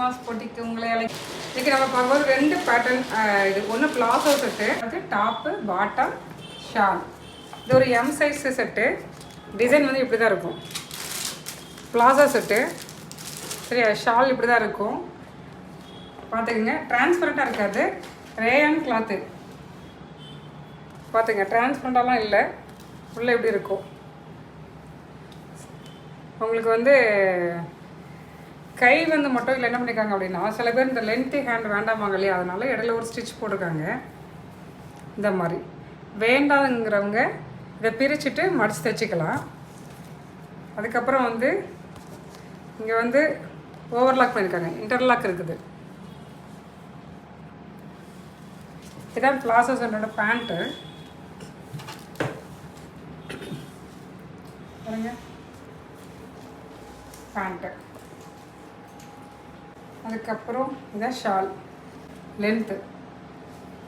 ரத்னாஸ் போட்டிக்கு உங்களை இன்றைக்கி நம்ம பார்க்கும்போது 2 பேட்டர்ன். இது ஒன்று பிளாசோ செட்டு, அது டாப்பு பாட்டம் ஷால். இது ஒரு எம் சைஸ் செட்டு. டிசைன் வந்து இப்படி தான் இருக்கும். பிளாசோ செட்டு சரியா. ஷால் இப்படி தான் இருக்கும். பார்த்துக்குங்க, டிரான்ஸ்பரண்ட்டாக இருக்காது. ரேயான் கிளாத்து பார்த்துங்க, டிரான்ஸ்பரண்ட்டாலாம் இல்லை. உள்ளே எப்படி இருக்கும் உங்களுக்கு வந்து கை வந்து மட்டும் இல்லை என்ன பண்ணியிருக்காங்க அப்படின்னா, சில பேர் இந்த லென்த்தி ஹேண்ட் வேண்டாமாங்க இல்லையா, அதனால இடையில ஒரு ஸ்டிச் போட்டிருக்காங்க. இந்த மாதிரி வேண்டாதுங்கிறவங்க இதை பிரிச்சுட்டு மடித்து தைச்சிக்கலாம். அதுக்கப்புறம் வந்து இங்கே வந்து ஓவர்லாக் பண்ணியிருக்காங்க, இன்டர்லாக் இருக்குது. இதான் பிளாசோ செட்டோட பேண்ட்டு பாருங்க. பேண்ட்டு அதுக்கப்புறம் இதான் ஷால். லென்த்து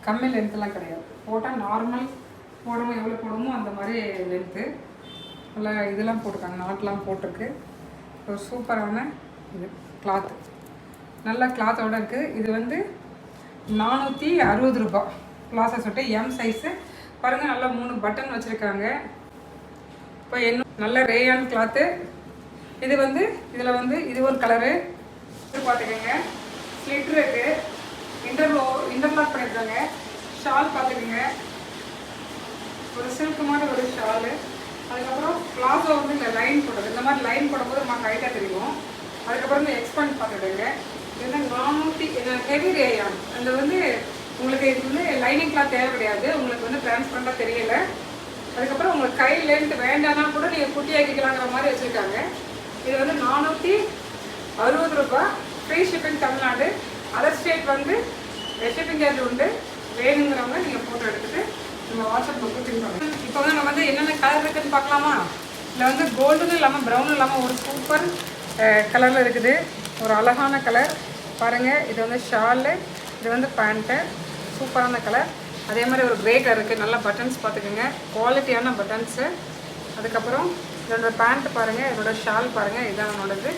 கம்மி லென்த்துலாம் கிடையாது, போட்டால் நார்மல் போடணும் எவ்வளோ போடணுமோ அந்த மாதிரி லென்த்து. நல்லா இதெல்லாம் போட்டிருக்காங்க, நாட்லாம் போட்டிருக்கு. ஒரு சூப்பரான இது கிளாத்து, நல்ல கிளாத்தோடு இருக்குது. இது வந்து 460 ரூபா. பிளாசோ செட்டு எம் சைஸு பாருங்கள். நல்லா 3 பட்டன் வச்சுருக்காங்க. இப்போ என்ன நல்ல ரேயான் கிளாத்து. இது வந்து இதில் வந்து இது ஒரு கலரு. இது பார்த்துக்கோங்க, ஸ்லிட் இருக்குது, இன்டர்லாக் பண்ணியிருக்காங்க. ஷால் பார்த்துக்கோங்க, ஒரு சில்க் மாதிரி ஒரு ஷாலு. அதுக்கப்புறம் பிளாசோ வந்து இந்த லைன் போடுறது, இந்த மாதிரி லைன் போடும்போது நமக்கு ஹைட்டாக தெரியும். அதுக்கப்புறம் இந்த எக்ஸ்பேண்ட் பார்த்துக்கிடுங்க. இது வந்து 400 ஹெவி ரேயான். அந்த வந்து உங்களுக்கு இது வந்து லைனிங் கிளாத் தேவை கிடையாது, உங்களுக்கு வந்து டிரான்ஸ்பரண்ட்டாக தெரியலை. அதுக்கப்புறம் உங்களுக்கு கை லென்த் வேண்டாம்னா கூட நீங்கள் குட்டியாக்கிக்கலாங்கிற மாதிரி வச்சுருக்காங்க. இது வந்து 460 ரூபா. Free shipping Tamil Nadu. Other state வந்து ஷிப்பிங் சார்ஜ் உண்டு. வேணுங்கிறவங்க நீங்கள் ஃபோட்டோ எடுத்துகிட்டு நம்ம வாட்ஸ்அப் புக்கு திரும்ப. இப்போ வந்து நம்ம வந்து என்னென்ன கலர் இருக்குதுன்னு பார்க்கலாமா? இதில் வந்து கோல்டுன்னு இல்லாமல் ப்ரௌன் இல்லாமல் ஒரு சூப்பர் கலரில் இருக்குது. ஒரு அழகான கலர் பாருங்கள். இது வந்து ஷாலு, இது வந்து பேண்ட்டு, சூப்பரான கலர். அதே மாதிரி ஒரு கிரே கலர் இருக்குது. நல்ல பட்டன்ஸ் பார்த்துக்குங்க, குவாலிட்டியான பட்டன்ஸு. அதுக்கப்புறம் இதோட பேண்ட்டு பாருங்கள், இதோட ஷால் பாருங்கள். இதுதான் என்னோடது.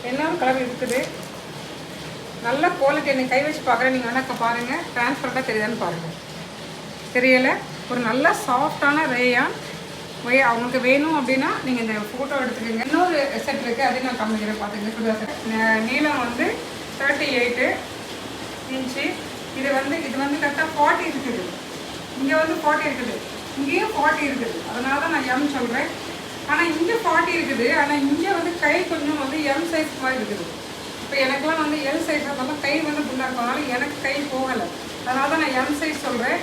இன்னொரு கலர் இருக்குது, நல்ல குவாலிட்டி. எனக்கு கை வச்சு பார்க்குறேன், நீங்கள் வேணா பாருங்கள், டிரான்ஸ்பரண்ட்டாக தெரியுதான்னு பாருங்கள். தெரியலை, ஒரு நல்ல சாஃப்டான ரேயான். அவங்களுக்கு வேணும் அப்படின்னா நீங்கள் இந்த ஃபோட்டோ எடுத்துக்கோங்க. இன்னொரு செட் இருக்குது, அதையும் நான் காமிக்கிறேன். பார்த்துங்க, சுடிதார் செட். நீளம் வந்து 38 இன்ச்சு. இது வந்து கரெக்டாக 40 இருக்குது. இங்கே வந்து 40 இருக்குது, இங்கேயும் 40 இருக்குது. அதனால தான் நான் எம் சொல்கிறேன். ஆனால் இங்கே 40 இருக்குது, ஆனால் இங்கே வந்து கை கொஞ்சம் வந்து எம் சைஸ் மாதிரி இருக்குது. இப்போ எனக்குலாம் வந்து எல் சைஸ் இருந்தாலும் கை வந்து குண்டாக இருக்கனால எனக்கு கை போகலை. அதனால தான் நான் எம் சைஸ் சொல்கிறேன்.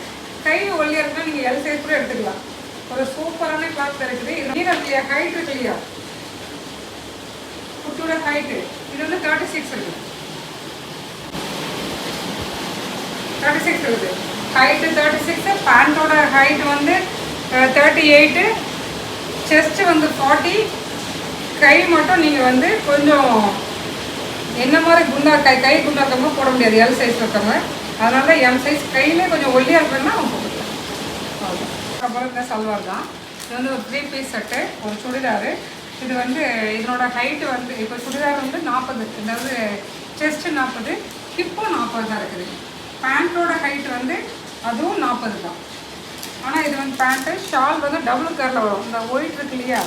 கை ஒல்லியாக இருக்குன்னா நீங்கள் எல் சைஸ் கூட எடுத்துக்கலாம். ஒரு சூப்பரான கிளாத் இருக்குது. இது நீங்க ஹைட் இருக்கு இல்லையா, குட்டியோட ஹைட்டு. இது வந்து 36 இருக்குது. 36 இருக்குது ஹைட்டு. 36. பேண்ட்டோட ஹைட் வந்து 38. செஸ்ட்டு வந்து 40. கை மட்டும் நீங்கள் வந்து கொஞ்சம் என்ன மாதிரி கை குண்டா இருக்கவங்க போட முடியாது, எல் சைஸ் இருக்கவங்க. அதனால தான் எம் சைஸ். கையிலே கொஞ்சம் ஒல்லியாக இருக்குன்னா அவங்க போட்டுக்கலாம். அவ்வளோதான். அப்புறம் இந்த சல்வார் தான். இது வந்து ஒரு 3 பீஸ் செட்டு, ஒரு சுடிதாரு. இது வந்து இதனோட ஹைட்டு வந்து இப்போ சுடிதார் வந்து 40, அதாவது செஸ்ட்டு 40, ஹிப்பும் 40 தான் இருக்குது. பேண்ட்டோட ஹைட் வந்து அதுவும் 40 தான். ஆனால் இது வந்து பேண்ட்டு. ஷால் வந்து டபுள் கலரில் வரும். இந்த ஒயிட் இருக்கு இல்லையா,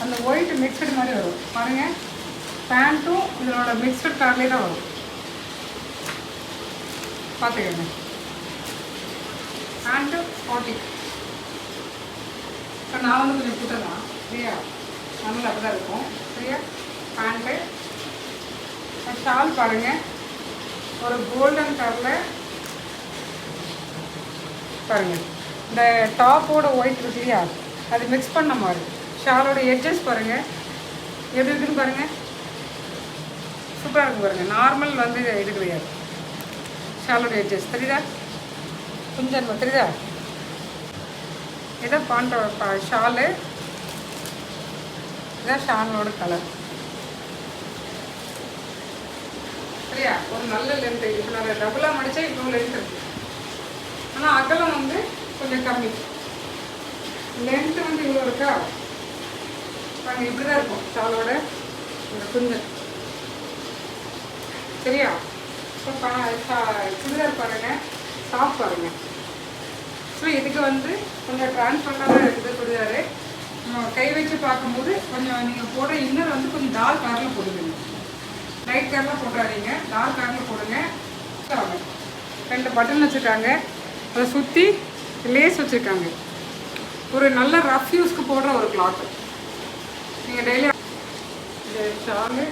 அந்த ஒயிட் மிக்சடு மாதிரி வரும் பாருங்கள். பேண்ட்டும் இதனோட மிக்சடு கலர்லேயே தான் வரும், பார்த்துக்கங்க. பேண்ட்டு 40. இப்போ நான் வந்து கொஞ்சம் கூட்டலாம் சரியா, நல்லா அப்படி தான் இருக்கும் சரியா. பேண்ட்டு ஷால் பாருங்கள், ஒரு கோல்டன் கலரில் பாருங்கள். இந்த டாப்போட ஒயிட் இருக்கு இல்லையா, அது மிக்ஸ் பண்ண மாதிரி. ஷாலோட எட்ஜஸ் பாருங்கள் எப்படி இருக்குன்னு பாருங்கள், சூப்பராக இருக்குது பாருங்கள். நார்மல் வந்து இது கிடையாது. ஷாலோட எட்ஜஸ் தெரியுதா, கொஞ்சம் தெரியுதா. இதான் பாண்டோட ஷாலு, இதுதான் ஷாலோட கலர் சரியா. ஒரு நல்ல லென்த்து. இப்போ நான் டபுளாக மடித்தா இவ்வளோ லென்த் இருக்குது. ஆனால் அகலம் வந்து கொஞ்சம் கம்மி. லென்த்து வந்து இவ்வளோ இருக்கா பாருங்கள், இப்படி தான் இருக்கும் ஷாலோட இந்த குஞ்சல். சரியா? இப்போ சுடிதார் பாருங்கள், டாப் பாருங்கள். ஸோ இதுக்கு வந்து கொஞ்சம் டிரான்ஸ்பரண்டாக தான் இருக்குது சுடிதாரு. கை வச்சு பார்க்கும்போது கொஞ்சம் நீங்கள் போடுற இன்னர் வந்து கொஞ்சம் டார்க் கலரில் போடுவீங்க. லைட் கலரில் போட்டுறாதீங்க, டார்க் கலரில் போடுங்க. 2 பட்டன் வச்சுருக்காங்க, அதை சுற்றி லேஸ் வச்சுருக்காங்க. ஒரு நல்ல ரஃப் யூஸ்க்கு போடுற ஒரு கிளாத்து. நீங்கள் டெய்லி இந்த ஷாலு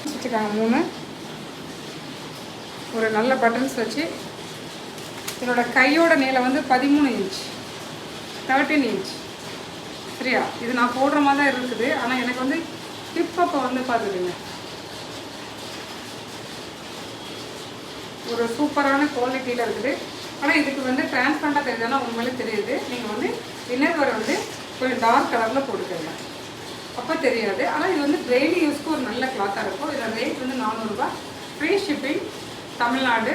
வச்சுருக்காங்க 3. ஒரு நல்ல பட்டன்ஸ் வச்சு இதோட கையோட நீளம் வந்து 13 இன்ச், 13 இன்ச். சரியா? இது நான் போடுற மாதிரி தான் இருக்குது. ஆனால் எனக்கு வந்து ஹிப்பப்போ வந்து பார்த்துக்குங்க, ஒரு சூப்பரான குவாலிட்டியில் இருக்குது. ஆனால் இதுக்கு வந்து டிரான்ஸ்பரண்டாக தெரியுதுன்னா உண்மையிலே தெரியுது. நீங்கள் வந்து இன்னர் வரை வந்து கொஞ்சம் டார்க் கலரில் போட்டுக்கோங்க, அப்போ தெரியாது. ஆனால் இது வந்து டெய்லி யூஸ்க்கு ஒரு நல்ல கிளாத்தாக இருக்கும். இதோட ரேட் வந்து 400 ரூபா. Free shipping, Tamil Nadu.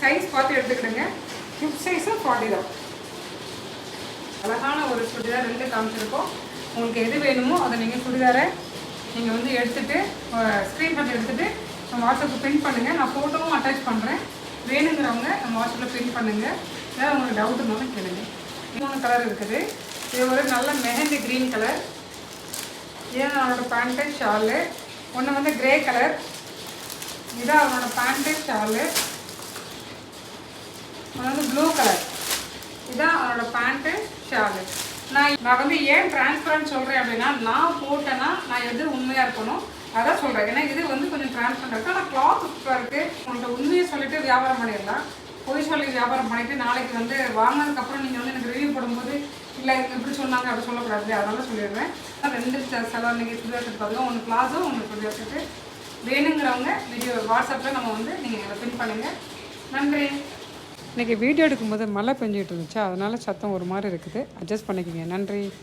சைஸ் பார்த்து எடுத்துக்கிடுங்க. ஹிப் சைஸும் 40 தான். அழகான ஒரு சுடிதார் 2 காமிச்சிருக்கோம். உங்களுக்கு எது வேணுமோ அதை நீங்கள் சுடிதாரை நீங்கள் வந்து எடுத்துகிட்டு ஸ்க்ரீன்ஷாட் எடுத்துகிட்டு நம்ம வாட்ஸ்அப்பில் பிரிண்ட் பண்ணுங்கள். நான் ஃபோட்டோவும் அட்டாச் பண்ணுறேன். வேணுங்கிறவங்க நம்ம வாட்ஸ்அப்பில் பிரிண்ட் பண்ணுங்கள். ஏதாவது உங்களுக்கு டவுட் இருந்தாலும் கேளுங்க. 3 கலர் இருக்குது. இது ஒரு நல்ல மெஹந்தி க்ரீன் கலர். இதுதான் அவனோட பேண்ட்டு ஷாலு. ஒன்று வந்து கிரே கலர். இதுதான் அவனோட பேண்ட்டு ஷாலு. ஒன்று வந்து ப்ளூ கலர். இதுதான் அவனோட பேண்ட்டு ஷாலு. நான் வந்து ஏன் டிரான்ஸ்பரண்ட் சொல்கிறேன் அப்படின்னா, நான் போட்டேன்னா நான் எது உண்மையாக இருக்கணும் அதான் சொல்கிறேன். ஏன்னா இது வந்து கொஞ்சம் டிரான்ஸ்பரண்ட் இருக்குது. ஆனால் கிளாத் சூப்பராக இருக்குது. உங்கள்கிட்ட உண்மையை சொல்லிவிட்டு வியாபாரம் பண்ணிடலாம். பொய் சொல்லி வியாபாரம் பண்ணிவிட்டு நாளைக்கு வந்து வாங்கினதுக்கப்புறம் நீங்கள் வந்து எனக்கு ரிவ்யூ போடும்போது இல்லை இவங்க இப்படி சொன்னாங்க அப்படி சொல்லக்கூடாது. அதனால சொல்லிடுறேன். 2 செலவு நீங்கள் சுடிதார் செட் பாருங்கள். ஒன்று பிளாஸோ, ஒன்று சுடிதார் செட்டு. வேணுங்கிறவங்க வீடியோ வாட்ஸ்அப்பில் நம்ம வந்து நீங்கள் அதை பின் பண்ணுங்கள். நன்றி. இன்றைக்கி வீடியோ எடுக்கும்போது மழை பெஞ்சிட்டு இருந்துச்சா, அதனால் சத்தம் ஒரு மாதிரி இருக்குது. அட்ஜஸ்ட் பண்ணிக்கோங்க. நன்றி.